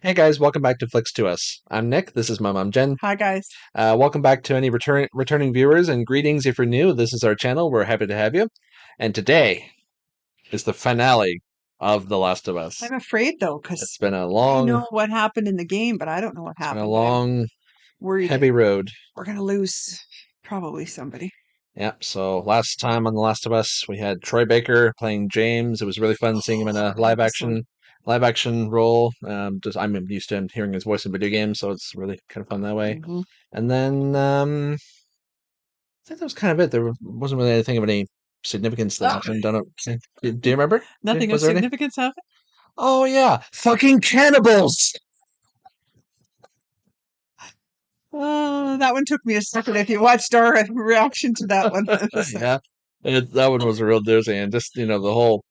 Hey guys, welcome back to Flicks to Us. I'm Nick. This is my mom Jen. Hi, guys. Welcome back to any returning viewers, and greetings if you're new. This is our channel. We're happy to have you. And today is the finale of The Last of Us. I'm afraid though, It's because been a I long, know what happened in the game, but I don't know what it's been a happened. I'm long, worried heavy road. we're gonna lose probably somebody. Yep. So last time on The Last of Us, we had Troy Baker playing James. It was really fun seeing him in a What an episode. live action role. Just I'm used to him hearing his voice in video games, so it's really kind of fun that way. Hmm. And then I think that was kind of it. There wasn't really anything of any significance that Oh, happened. Don't know. Do you remember? nothing of Was there any? significance happened. Oh yeah, fucking cannibals! Oh, that one took me a second. If you watched our reaction to that one, it was like, Yeah, that one was a real doozy, and just the whole.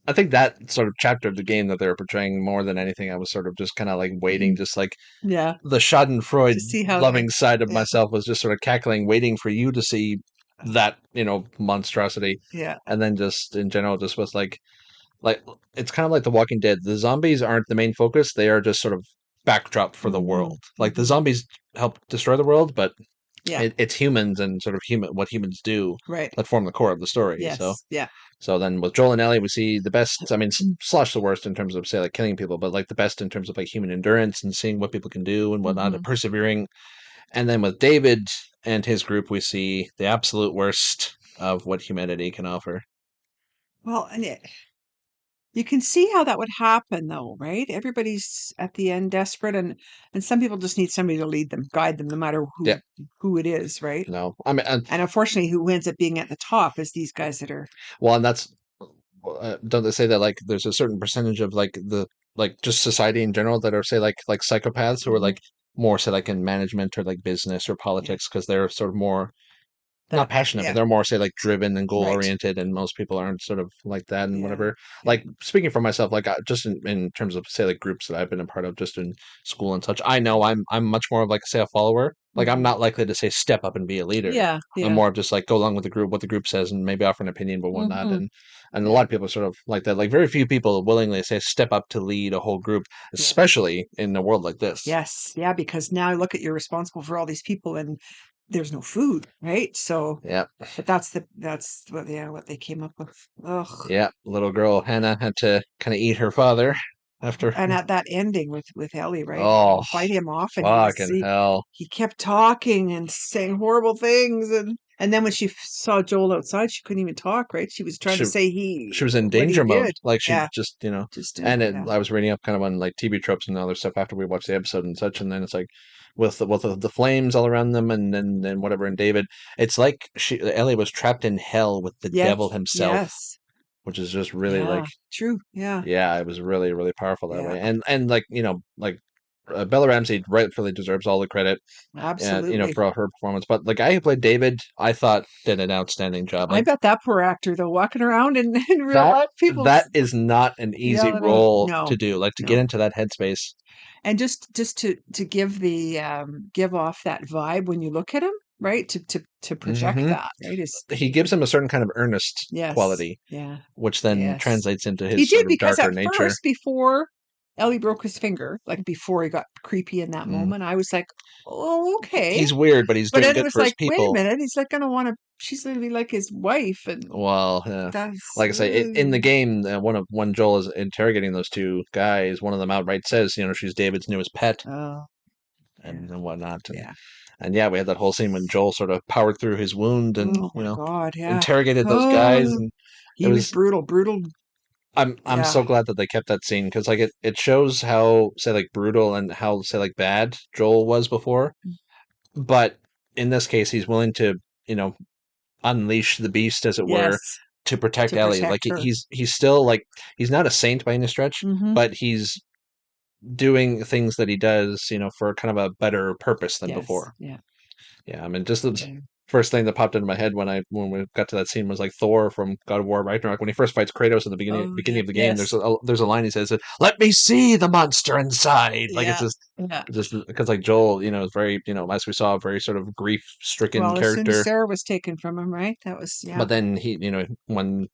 I think that sort of chapter of the game that they were portraying more than anything, I was sort of just kind of like waiting, mhm, just like yeah, the Schadenfreude to see how they, loving side of yeah, myself was just sort of cackling, waiting for you to see that monstrosity, yeah, and then just in general, just was like it's kind of like The Walking Dead. The zombies aren't the main focus; they are just sort of backdrop for the hmm, world. Like the hmm, zombies help destroy the world, but yeah, it's humans and sort of what humans do right, that form the core of the story. So yes, yeah, so then with Joel and Ellie, we see the best. I mean, slash the worst in terms of say like killing people, but like the best in terms of like human endurance and seeing what people can do and whatnot, and hmm. persevering. And then with David and his group, we see the absolute worst of what humanity can offer. Well, and you can see how that would happen though, right? Everybody's at the end desperate and some people just need somebody to lead them, guide them, no matter Yeah, who it is, right? no, I mean, And unfortunately who ends up being at the top is these guys that are well, and that's don't they say that like there's a certain percentage of like the like just society in general that are say like psychopaths who are Mhm. like more say like in management or like business or Yeah, politics because they're sort of more not that passionate, but yeah, they're more say like driven and goal right. oriented, and most people aren't sort of like that and Yeah, whatever. yeah. Like speaking for myself, like just in terms of say like groups that I've been a part of, just in school and such, I know I'm much more of like say a follower. Like I'm Hmm. not likely to say step up and be a leader. Yeah, I'm yeah. more of just like go along with the group, what the group says, and maybe offer an opinion, but whatnot. Hmm. And a Yeah, lot of people are sort of like that. Like very few people willingly say step up to lead a whole group, yeah. especially in a world like this. Yes, yeah, because now look at you're responsible for all these people and there's no food, right? So Yeah, but that's what yeah, what they came up with. Ugh. yeah. Little girl Hannah had to kind of eat her father after. And at that ending with Ellie, right? When they Oh, fight him off and fucking hell. he kept talking and saying horrible things and then when she saw Joel outside, she couldn't even talk, right? She was trying to She say she was in what he danger mode. did. Like she Yeah, just, just and yeah. I was reading up kind of on like TV tropes and other stuff after we watched the episode and such, and then it's like with the flames all around them and whatever. And David, it's like Ellie was trapped in hell with the devil Yes, himself, yes. which is just really like Yeah, true. Yeah, yeah, it was really really powerful that yeah. way. And like like Bella Ramsey rightfully deserves all the credit Absolutely. for her performance. But the guy who played David, I thought did an outstanding job. I Like bet that poor actor though, walking around in real that life, that people's is not an easy yelling at him. role to No, do. Like to get no. into that headspace. And just to give the give off that vibe when you look at him, right? To project Hmm. that, right? Is He gives him a certain kind of earnest yes, quality, yeah, which then yes. translates into He his did sort of because darker at nature. first, before Ellie broke his finger, like before he got creepy in that Mm. moment, I was like, oh, okay. He's weird, but he's But doing then it good was for his like, wait a people. minute, he's like gonna want to. She's gonna be like his wife, and Well, that's like I say, in the game, when Joel is interrogating those two guys, one of them outright says, she's David's newest pet oh yeah, and whatnot, yeah. and yeah, we had that whole scene when Joel sort of powered through his wound and Oh my God, yeah. interrogated those guys, Oh, and it he was was brutal, brutal. I'm Yeah. so glad that they kept that scene because like it shows how say like brutal and how say like bad Joel was before, but in this case he's willing to you know unleash the beast as it were Yes, to protect to Ellie. protect Like her. he's still like he's not a saint by any stretch, Hmm. but he's doing things that he does for kind of a better purpose than Yes, before. yeah, Yeah, I mean, just the yeah. first thing that popped into my head when we got to that scene was like Thor from God of War Ragnarok when he first fights Kratos at the Oh beginning yeah, of the game. yes, There's a line he says, "Let me see the monster inside." Like it's yeah, yeah. just because like Joel, is very as we saw, a very sort of grief stricken Well, as soon as character. Sarah was taken from him, right? That was yeah, But then he, when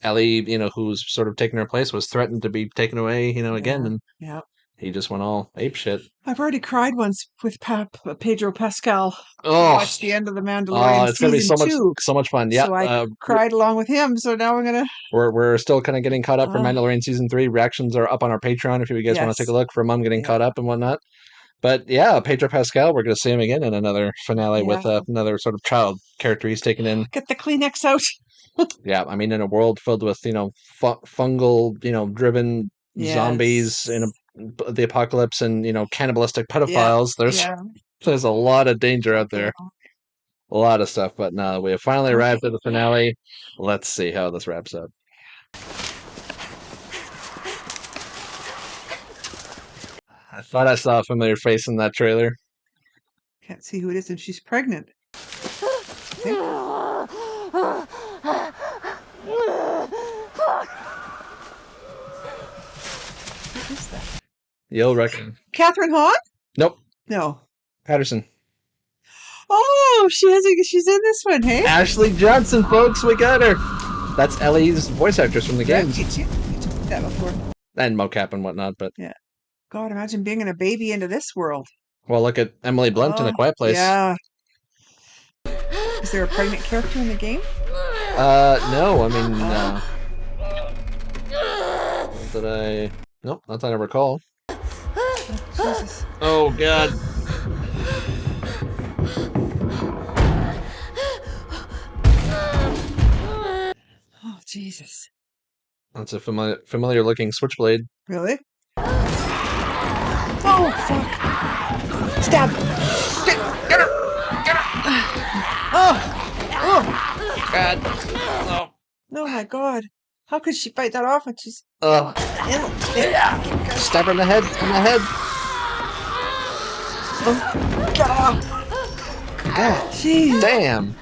Ellie, who's sort of taken her place, was threatened to be taken away, again, yeah, and yeah. He just went all ape shit. I've already cried once with Pedro Pascal. I Oh, watched the end of The Mandalorian it's gonna be season 2, so much fun. Yeah, so I cried along with him. So now I'm gonna. we're still kind of getting caught up for Oh, Mandalorian season 3. Reactions are up on our Patreon if you guys want to take a yes. look for Mom getting Yeah. caught up and whatnot. But yeah, Pedro Pascal, we're gonna see him again in another finale Yeah. with another sort of child character he's taken in. Get the Kleenex out. Yeah, I mean, in a world filled with fungal driven zombies in Yes. the apocalypse and cannibalistic Yeah. pedophiles. Yeah. There's a lot of danger out there, Definitely. a lot of stuff. But no, we have finally Okay. arrived at the finale. Let's see how this wraps up. I thought I saw a familiar face in that trailer. Can't see who it is, and she's pregnant. Okay. What is that? You'll reckon. Catherine Hahn? Nope. No. Patterson. Oh, she's in this one, hey? Ashley Johnson, folks, we got her. That's Ellie's voice actress from the games. You told that before. And mocap and whatnot, but Yeah. God, imagine bringing a baby into this world. well, look at Emily Blunt in A Quiet Place. Yeah. Is there a pregnant character in the game? No, I mean, did I? Nope, not that I recall. Oh, Jesus. Oh, God. Oh, Jesus. That's a familiar looking switchblade. Really? Oh, fuck. Stab. Get her. Get her. Oh. God. Oh. Oh, my God. How could she fight that off when she's... Oh. Stab her in the head. In the head. Oh, get off. God. Jeez. Damn.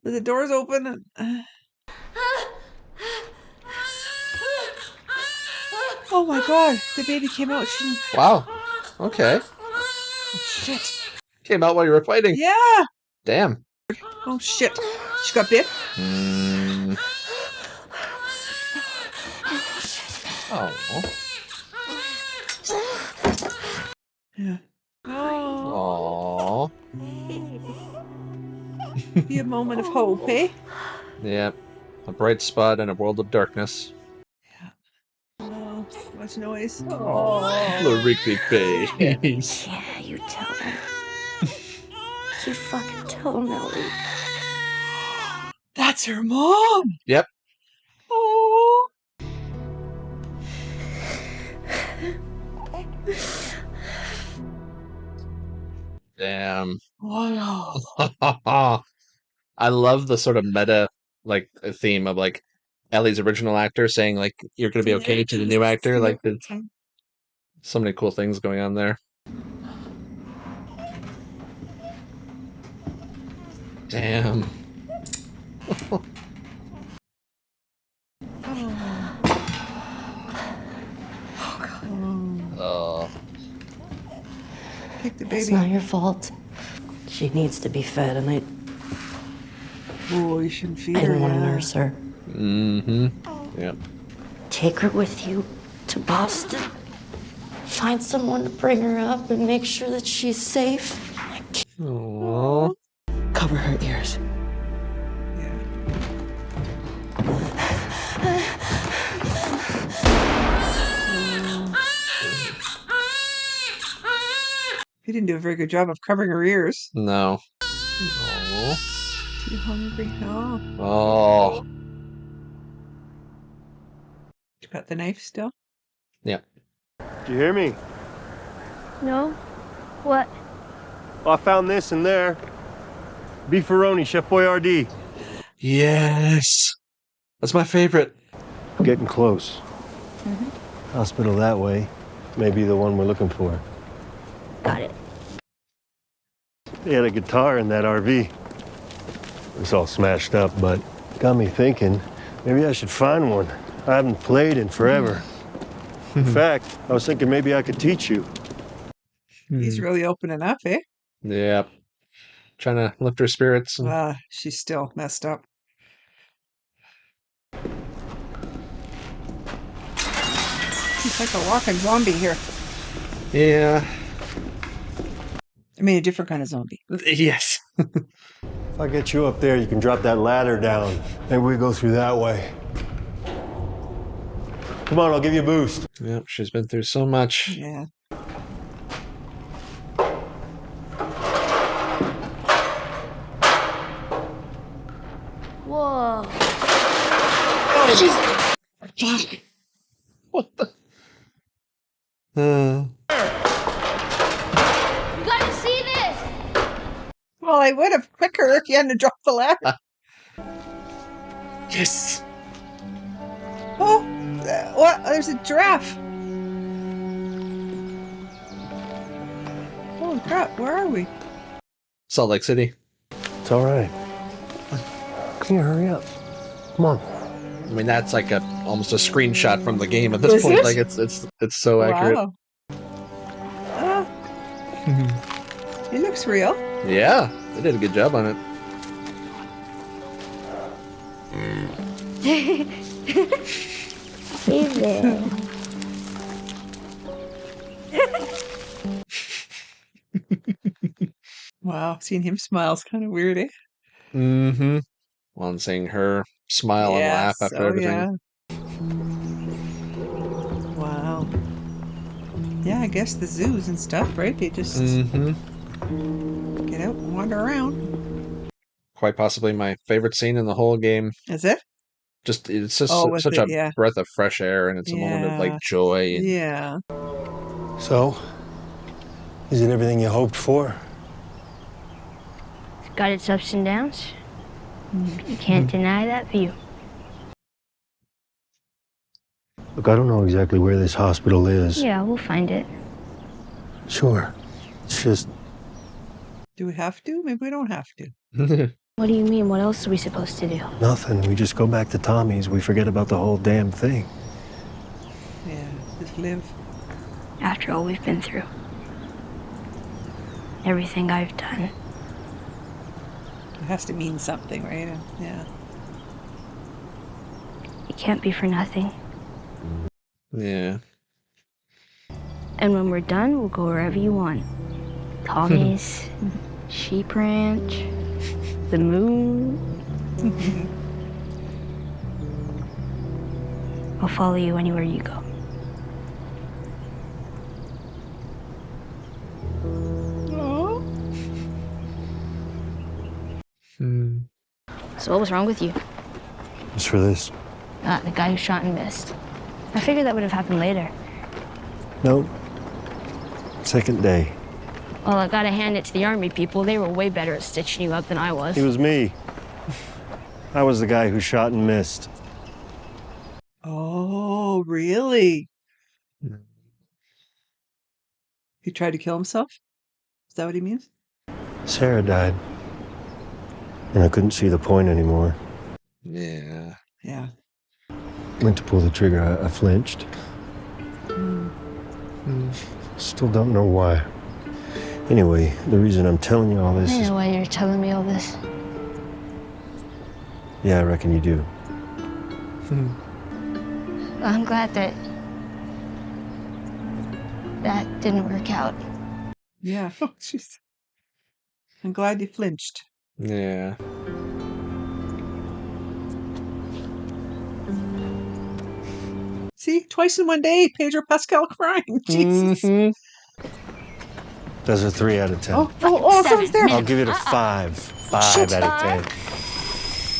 The door's open. Oh, my God. The baby came out. Wow. Okay. Oh, shit. Came out while you were fighting. Yeah. Damn. Oh, shit. She got bit? Oh. Yeah. Oh. Aww. Be a moment of hope, eh? Yep. A bright spot in a world of darkness. Oh, so much noise. Oh, the Rigby face. Yeah, you tell her. You fucking tell him, Ellie. That's her mom. Yep. Oh. Damn. Wow. I love the sort of meta theme of Ellie's original actor saying you're gonna be okay to the new actor. There's so many cool things going on there. Damn. Oh. Take the It's baby. not your fault. She needs to be fed, and I Oh, you shouldn't feed her. didn't want to yeah. nurse her. Mm-hmm. Yep. Take her with you to Boston. Find someone to bring her up and make sure that she's safe. Aww. Cover her ears. Yeah. He didn't do a very good job of covering her ears. No. Aww. Too hungry. Oh. Oh. You got the knife still? Yeah. Did you hear me? No? What? Well, I found this in there. Beefaroni, Chef Boyardee. Yes. That's my favorite. Getting close. Hospital that way. Maybe the one we're looking for. Got it. They had a guitar in that RV. It's all smashed up, but got me thinking, maybe I should find one. I haven't played in forever. In fact, I was thinking maybe I could teach you. He's really opening up, eh? Yep. Trying to lift her spirits. She's still messed up. He's like a walking zombie here. Yeah. I mean, a different kind of zombie. Yes. If I get you up there, you can drop that ladder down. Maybe we go through that way. Come on, I'll give you a boost. Yep, she's been through so much. Yeah. Whoa. Oh, jeez. What the? You gotta see this! Well, I would have quicker if you hadn't dropped the ladder. Yes. Oh, what? There's a giraffe. Holy crap, where are we? Salt Lake City. It's all right. Can you hurry up? Come on. I mean, that's like almost a screenshot from the game at this Is point. it? Like it's so accurate. Wow. Ah, it looks real. Yeah, they did a good job on it. Hey there. Wow, seeing him smile is kind of weird, eh? Mm-hmm. Well, and seeing her smile and laugh Yes, after oh, everything. yeah. Wow. Yeah, I guess the zoos and stuff, right? They just Mm-hmm. get out and wander around. Quite possibly my favorite scene in the whole game. Is it? It's just Oh, with such it, a yeah. breath of fresh air, and it's a moment of like Yeah. joy. And Yeah. So, is it everything you hoped for? It's got its ups and downs. You can't deny that view. Look, I don't know exactly where this hospital is. Yeah, we'll find it. Sure. It's just, Do we have to? Maybe we don't have to. What do you mean? What else are we supposed to do? nothing. We just go back to Tommy's. We forget about the whole damn thing. Yeah, just live. After all we've been through. Everything I've done. It has to mean something, right? Yeah. It can't be for nothing. Yeah. And when we're done, we'll go wherever you want. Tommy's, Sheep Ranch, the moon. I'll follow you anywhere you go. Oh. So what was wrong with you? Just for this. The guy who shot and missed. I figured that would have happened later. Nope. Second day. Well, I gotta hand it to the army people. They were way better at stitching you up than I was. It was me. I was the guy who shot and missed. Oh, really? He tried to kill himself? Is that what he means? Sarah died. And I couldn't see the point anymore. Yeah. Yeah. Went to pull the trigger, I flinched. Still don't know why. Anyway, the reason I'm telling you all this I is... know why you're telling me all this. Yeah, I reckon you do. I'm glad that didn't work out. Yeah. Oh, jeez. I'm glad you flinched. Yeah. See, twice in one day, Pedro Pascal crying. Jesus. Mhm. That's a 3 out of 10. Oh, someone's there. I'll give it a 5. 5 Shit. out of 10.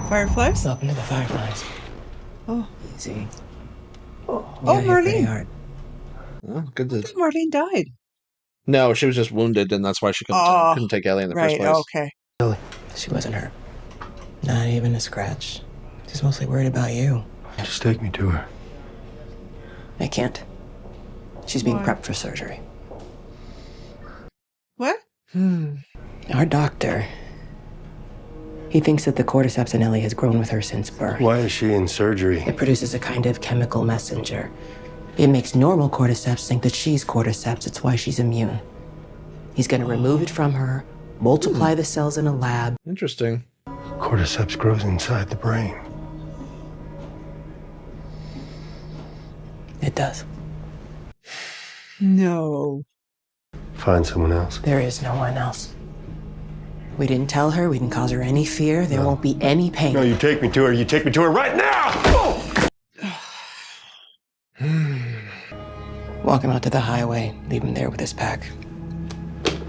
Fireflies? Up into the Fireflies. Oh, Easy. oh, Yeah, you're pretty Marlene. hard. Oh, good I to... thought Marlene died. No, she was just wounded, and that's why she Oh, couldn't take Ellie in the Right, first place. okay. She wasn't hurt. Not even a scratch. She's mostly worried about you. Just take me to her. I can't. She's being Why? prepped for surgery. What? Our doctor, he thinks that the cordyceps in Ellie has grown with her since birth. Why is she in surgery? It produces a kind of chemical messenger. It makes normal cordyceps think that she's cordyceps. It's why she's immune. He's gonna remove it from her, multiply the cells in a lab. Interesting. Cordyceps grows inside the brain. It does. No. Find someone else. There is no one else. We didn't tell her. We didn't cause her any fear. There won't be any pain. No, you take me to her. You take me to her right now! Walk him out to the highway. Leave him there with his pack.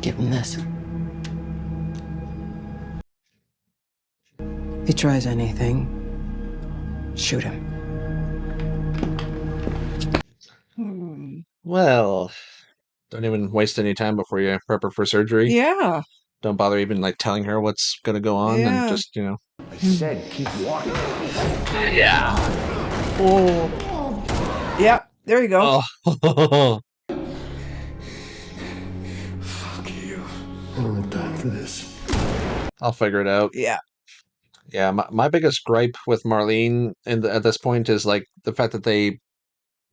Give him this. If he tries anything, shoot him. Well, don't even waste any time before you prep her for surgery. Yeah. Don't bother even like telling her what's gonna go on, Yeah. and just I said keep walking. Yeah. Oh. Yeah. There you go. Oh. Fuck you. I don't have time for this. I'll figure it out. Yeah. Yeah, my biggest gripe with Marlene at this point is like the fact that they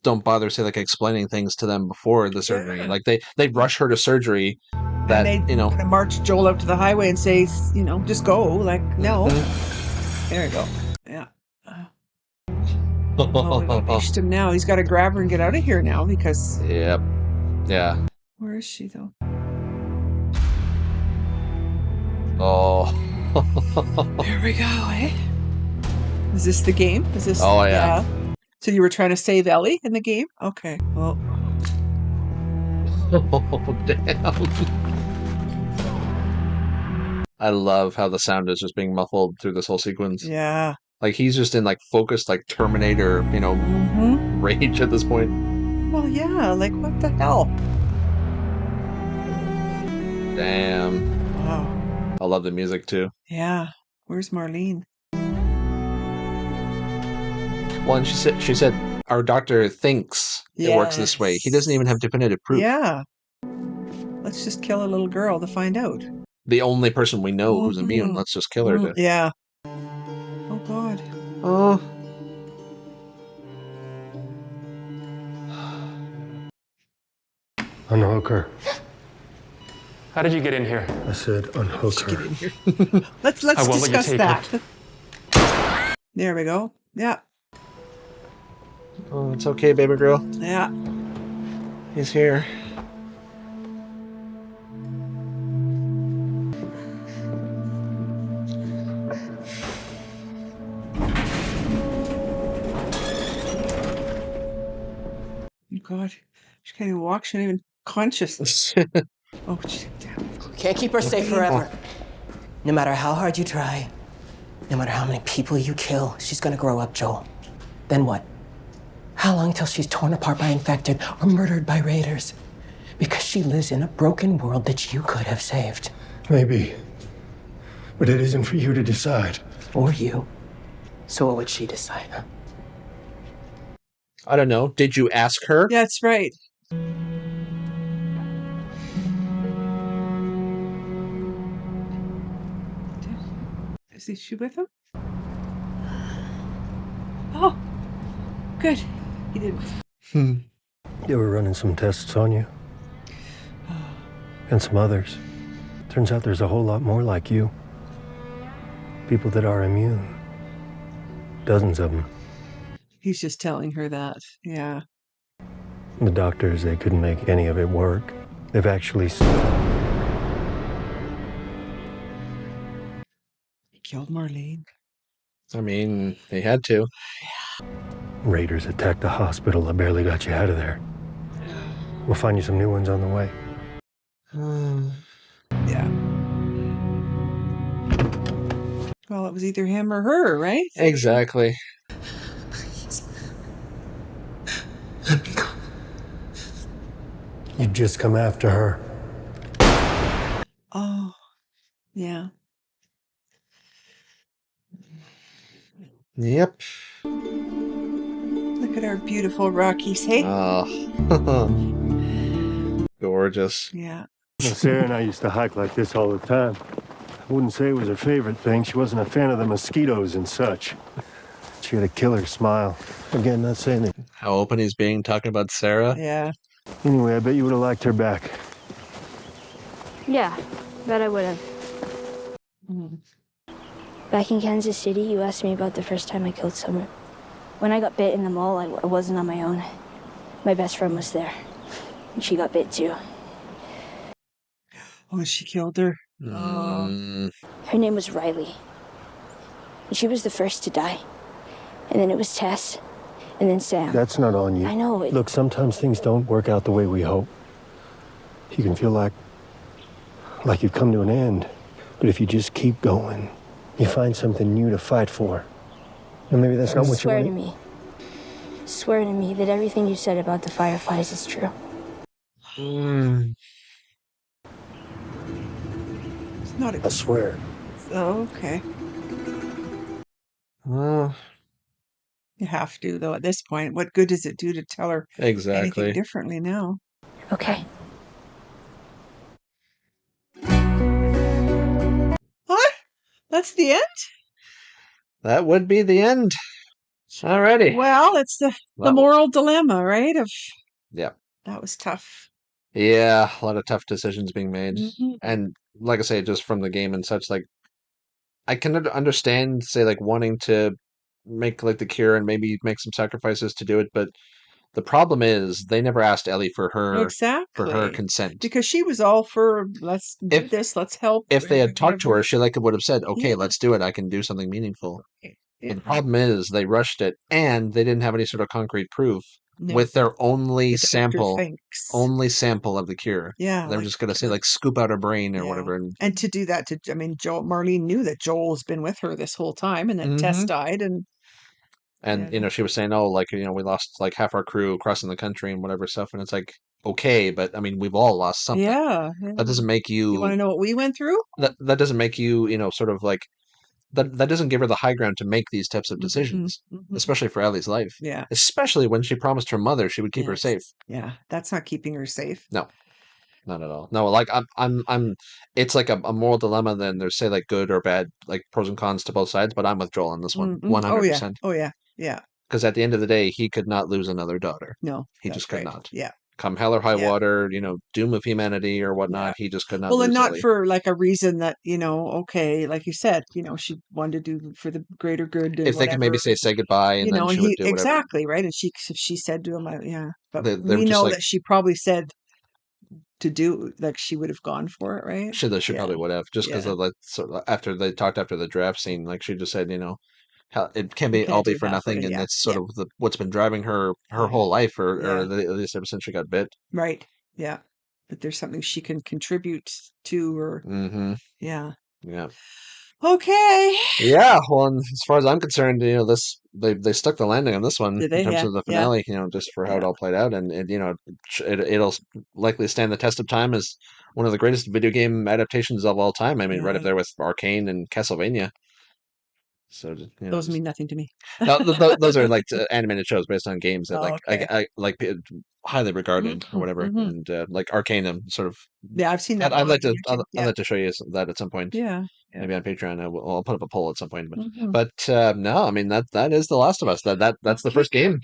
don't bother say like explaining things to them before the surgery. Yeah. Like they rush her to surgery. That And they kind of march Joel out to the highway and say, just go. Like, no. There you go. Yeah. Oh, we unleashed him now. He's got to grab her and get out of here now because. Yep. Yeah. Where is she though? Oh. There we go. Eh? Is this the game? Is this? Oh, yeah. So you were trying to save Ellie in the game? Okay. Well. Oh, damn. I love how the sound is just being muffled through this whole sequence. Yeah. Like he's just in like focused like Terminator, rage at this point. Well, yeah. Like what the hell? Damn. Wow. I love the music too. Yeah. Where's Marlene? Well, and she said our doctor thinks it works this way. He doesn't even have definitive proof. Yeah. Let's just kill a little girl to find out. The only person we know who's immune. Let's just kill her. Yeah. Oh God. Oh. Unhook her. How did you get in here? I said unhook her. Get in here. let's I won't let you discuss take that. There we go. Yeah. Oh, it's okay, baby girl. Yeah. He's here. Oh God. She can't even walk. She's not even conscious. Oh, damn. Can't keep her safe forever. No matter how hard you try, no matter how many people you kill, she's gonna grow up, Joel. Then what? How long till she's torn apart by infected or murdered by raiders? Because she lives in a broken world that you could have saved. Maybe. But it isn't for you to decide. Or you. So what would she decide, huh? I don't know. Did you ask her? Yeah, that's right. Is she with him? Oh, good. He didn't. They were running some tests on you. And some others. Turns out there's a whole lot more like you. People that are immune. Dozens of them. He's just telling her that. Yeah. The doctors, they couldn't make any of it work. They've actually... He killed Marlene. I mean, they had to. Raiders attacked the hospital. I barely got you out of there. We'll find you some new ones on the way. Yeah. Well, it was either him or her, right? Exactly. You'd just come after her. Oh, yeah. Yep. Look at our beautiful Rockies, hey? Oh. Gorgeous. Yeah. Well, Sarah and I used to hike like this all the time. I wouldn't say it was her favorite thing. She wasn't a fan of the mosquitoes and such. She had a killer smile. Again, not saying that. How open he's being talking about Sarah. Yeah. Anyway, I bet you would have liked her back. Yeah, Bet I would have. Mhm. Back in Kansas City, you asked me about the first time I killed someone. When I got bit in the mall, I wasn't on my own. My best friend was there. And she got bit too. Oh, she killed her. Oh. Mm, Her name was Riley. And she was the first to die. And then it was Tess. And then Sam. That's not on you. I know. Look, sometimes things don't work out the way we hope. You can feel like you've come to an end. But if you just keep going, you find something new to fight for. And maybe that's not what you Swear want. to me. Swear to me that everything you said about the Fireflies is true. mm, It's not I swear. Oh, okay. well, You have to, though, at this point. What good does it do to tell her anything exactly. differently now? Okay. What? That's the end? That would be the end. Alrighty. Well, it's the Well, moral dilemma, right? Of yeah. that was tough. Yeah, a lot of tough decisions being made. Mhm. And like I say, just from the game and such, like I can understand, say, like wanting to make like the cure and maybe make some sacrifices to do it, but the problem is they never asked Ellie for her Exactly. consent. Because she was all for let's do If this, let's help. if they had talked to whatever. her, she like would have said, "Okay, Yeah. let's do it. I can do something meaningful." Yeah. But the problem is they rushed it and they didn't have any sort of concrete proof No. with their only The doctor sample thinks. of the cure. Yeah. They were just gonna say like scoop out her brain or Yeah. whatever. And to do that I mean, Marlene knew that Joel's been with her this whole time and that Tess Mhm. died and And yeah. she was saying, "Oh, like we lost like half our crew crossing the country and whatever stuff." And it's like, okay, but I mean, we've all lost something. Yeah. That doesn't make You want to you know what we went through? that doesn't make you sort of like that doesn't give her the high ground to make these types of Mhm, decisions, mhm. especially for Ellie's life. Yeah. Especially when she promised her mother she would keep her Yes. safe. Yeah. That's not keeping her safe. No, not at all. No, like I'm. It's like a moral dilemma. Then there's say like good or bad, like pros and cons to both sides. But I'm with Joel on this one, Mm-mm. one Oh hundred yeah. percent. Oh yeah. Yeah. Because at the end of the day, he could not lose another daughter. No, He just that's could right. not. Yeah. Come hell or high Yeah. water, doom of humanity or Yeah. whatnot, he just could not Well, and lose not Ellie. for like a reason that, okay, like you said, she wanted to do for the greater good and If they could maybe whatever. say goodbye and then And she would he do whatever. exactly, right? And she said to him, yeah. But They were we just know like that she probably said to do like she would have gone for it, right? she Yeah. probably would have just because Yeah. of like after they talked after the draft scene, like she just said, how it can You be all can't be do for that for nothing, and yeah. it's sort Yeah. of what's been driving her Yeah. whole life, or Yeah. at least ever since she got bit. Right. Yeah. But there's something she can contribute to or Mm-hmm. yeah. Yeah. Okay. Yeah. Well, and as far as I'm concerned, this they stuck the landing on this one Did in they? terms Yeah. of the Yeah. finale. Just for how it Yeah. all played out, and it'll likely stand the test of time as one of the greatest video game adaptations of all time. I mean, right up Yeah. there with Arcane and Castlevania. So Those mean nothing to me. now, those are like animated shows based on games that Oh, okay. I like highly regarded or whatever, Mm-hmm. and like Arcane, sort of. Yeah, I've seen that I'd one like on to YouTube. I'd Yeah. like to show you that at some point, Yeah. Yeah. maybe on Patreon. I'll put up a poll at some point, Mhm. but no, I mean that is The Last of Us. That's the first game.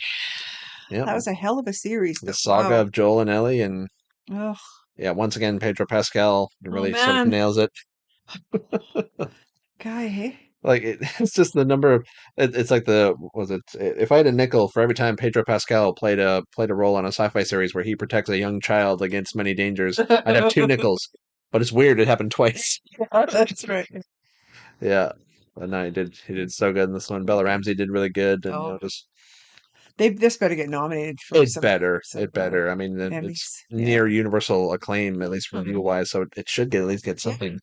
Yeah, That was a hell of a series, the though. saga Wow. of Joel and Ellie, and Oh, yeah, once again Pedro Pascal oh really sort of man. nails it. Guy, hey? Like it's just the number of it's like was it if I had a nickel for every time Pedro Pascal played a role on a sci-fi series where he protects a young child against many dangers, I'd have two nickels. But it's weird it happened twice. That's right. Yeah. But no, he did so good in this one. Bella Ramsey did really good, and Oh, just this better get nominated for it some better. It better. I mean, Emmys. it's Yeah. near universal acclaim, at least Mhm. review wise, so it should at least get Yeah. something.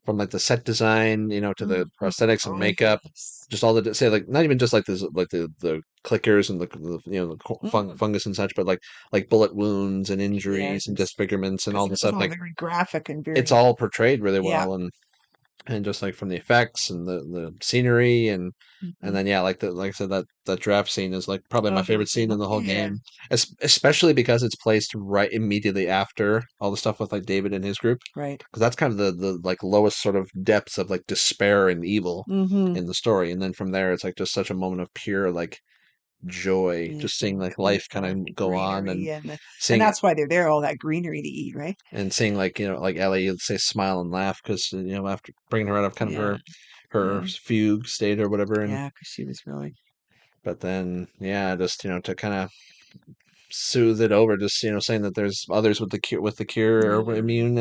From like the set design, to the Mhm. prosthetics and Oh, makeup, yes. just all the say like not even just like this like the clickers and Mm. fungus and such, but like bullet wounds and injuries and Yes. disfigurements and all Because the it was stuff. all Like very graphic and it's very, all portrayed really yeah. well, and just like from the effects and the scenery and Mhm. then yeah, like I said, that draft scene is like probably my Uh-huh. favorite scene in the whole Yeah. game, especially because it's placed right immediately after all the stuff with like David and his group, Right. because that's kind of the like lowest sort of depths of like despair and evil Mm-hmm. in the story, and then from there it's like just such a moment of pure like joy, just seeing like life kind beautiful of go on, and greenery and seeing that's why they're there, all that greenery to eat, right? and seeing like like Ellie, let's say, smile and laugh because after bringing her out of kind of Yeah, her yeah, fugue state or whatever, and yeah, because she was really, but then yeah, just to kind of soothe it over, just saying that there's others with the cure or yeah. immune,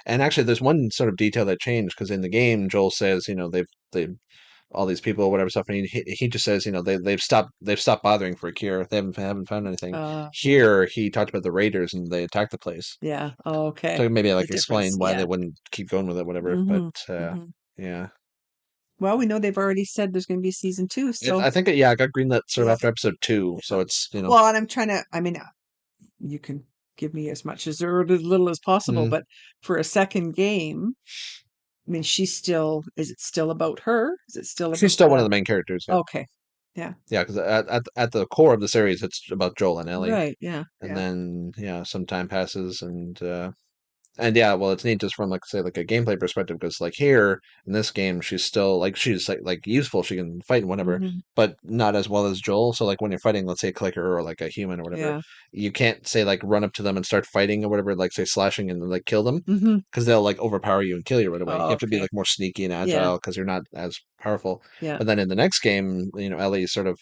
and actually there's one sort of detail that changed because in the game Joel says they've all these people or whatever stuff, and he just says they've stopped bothering for a cure, they haven't found anything. Yeah, Here he talked about the raiders and they attacked the place, yeah. Oh, okay. so maybe The like difference, explain why they yeah. wouldn't keep going with it, whatever, but Hmm. Hmm. yeah. Well, we know they've already said there's going to be season 2, so I think yeah, I got greenlit sort of yeah, after episode 2, so yeah. it's Well, and I'm trying to. I mean, you can give me as much as or as little as possible, mm, but for a second game, I mean, is it still about her? Is it still she's about still one of the main characters. Yeah, okay. Yeah. yeah, because at the core of the series, it's about Joel and Ellie, Right. Yeah. and Yeah. then some time passes, and yeah, well, it's neat just from like say like a gameplay perspective because like here in this game, she's still like she's like useful. She can fight and whatever, Hmm. but not as well as Joel. So like when you're fighting, let's say a clicker or like a human or whatever, Yeah. you can't say like run up to them and start fighting or whatever, like say slashing and like kill them Hmm. because they'll like overpower you and kill you right away. You Oh, have to be okay. like more sneaky and Yeah. agile because you're not as powerful. Yeah. But then in the next game, Ellie sort of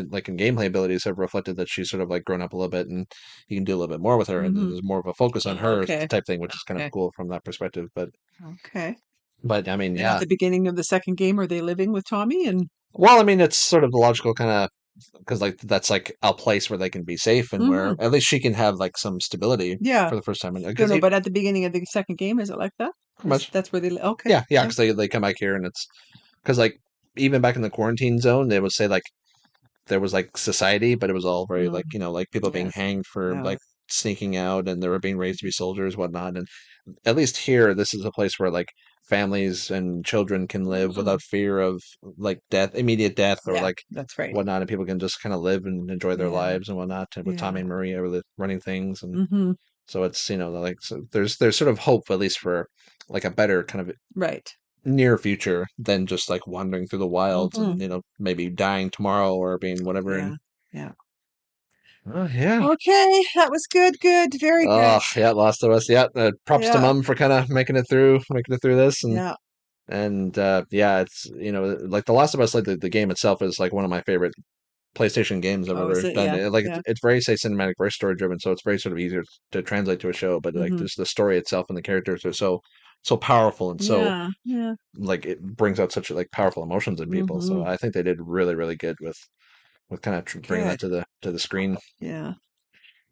like in gameplay abilities have reflected that she's sort of like grown up a little bit and you can do a little bit more with her, and Hmm. there's more of a focus on Oh, her okay. type thing, which is kind of Okay. cool from that perspective. Okay. But I mean, And at yeah. the beginning of the second game, are they living with Tommy? And Well, I mean, it's sort of the logical kind of because like that's like a place where they can be safe and where hmm at least she can have like some stability yeah. for the first time, and No, because no, but at the beginning of the second game, is it like that? pretty much, That's where okay. yeah, Yeah. because they come back here and it's because like even back in the quarantine zone, they would say like there was like society, but it was all very like Mm, like people being yes. hanged for Yeah. like sneaking out, and they were being raised to be soldiers, whatnot. And at least here, this is a place where like families and children can live Mm, without fear of like death, immediate death, or yeah. like That's right. whatnot, and people can just kind of live and enjoy their Yeah. lives and whatnot. And with Tommy Yeah. and Maria really running things, and Hmm. so it's like so there's sort of hope at least for like a better kind of Right. near future than just like wandering through the wilds Hmm. and maybe dying tomorrow or being whatever. And Yeah. Yeah. oh yeah. Okay. That was good. Good. Very Oh good. yeah, Last of Us. Yeah, props to Yeah. Mum for kind of making it through this, Yeah. and yeah, it's like The Last of Us, like the game itself is like one of my favorite PlayStation games I've Oh, is ever it? done. Yeah. Like Yeah. it's very say cinematic, very story driven, so it's very sort of easier to translate to a show. But like Hmm. just the story itself and the characters are so powerful and so Yeah. Yeah. like it brings out such like powerful emotions in people. So Hmm. I think they did really really good with kind of bringing that Good. to the screen. Yeah.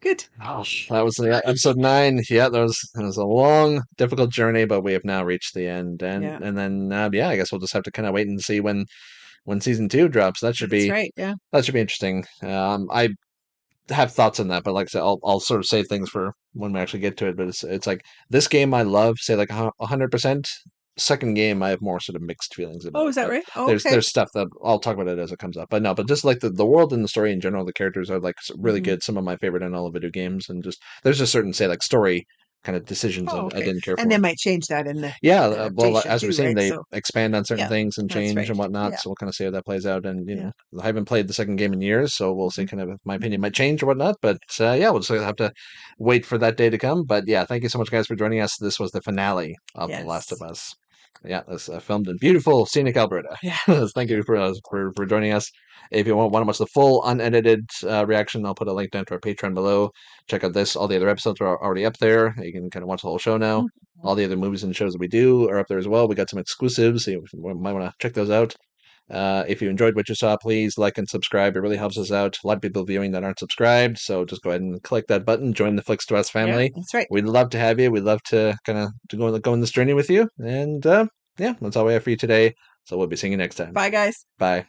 Good. Oh, that was episode 9. Yeah, that was a long, difficult journey, but we have now reached the end, Yeah. and then yeah, I guess we'll just have to kind of wait and see when season 2 drops. That's right. Yeah. That should be interesting. I have thoughts on that, but like I said, I'll sort of save things for when we actually get to it. But it's like this game I love, say like 100%. Second game I have more sort of mixed feelings Oh, about, is that but right? Oh, there's okay. there's stuff that I'll talk about it as it comes up. But no, but just like the world and the story in general, the characters are like really Hmm. good. Some of my favorite in all of video games, and just there's just certain say like story kind of decisions Oh, I okay. didn't care And they for. might change that in the Yeah, well, adaptation as we've too, seen, right? they So expand on certain yeah, things and that's change right. and whatnot. Yeah. So we'll kind of see how that plays out. And Yeah. I haven't played the second game in years, so we'll see. Hmm. Kind of if my opinion Hmm. might change or whatnot. But yeah, we'll just have to wait for that day to come. But yeah, thank you so much, guys, for joining us. This was the finale of The Last of Yes. Us. Yeah, this filmed in beautiful scenic Alberta. Yeah. Thank you for joining us. If you want to watch the full unedited reaction, I'll put a link down to our Patreon below. Check out this. All the other episodes are already up there. You can kind of watch the whole show now. Mhm. All the other movies and shows that we do are up there as well. We got some exclusives, so you might want to check those out. If you enjoyed what you saw, please like and subscribe. It really helps us out. A lot of people viewing that aren't subscribed, so just go ahead and click that button. Join the Flicks to Us Yeah, family. that's right. We'd love to have you. We'd love to kind of to go on this journey with you. And yeah, that's all we have for you today. So we'll be seeing you next time. Bye, guys. Bye.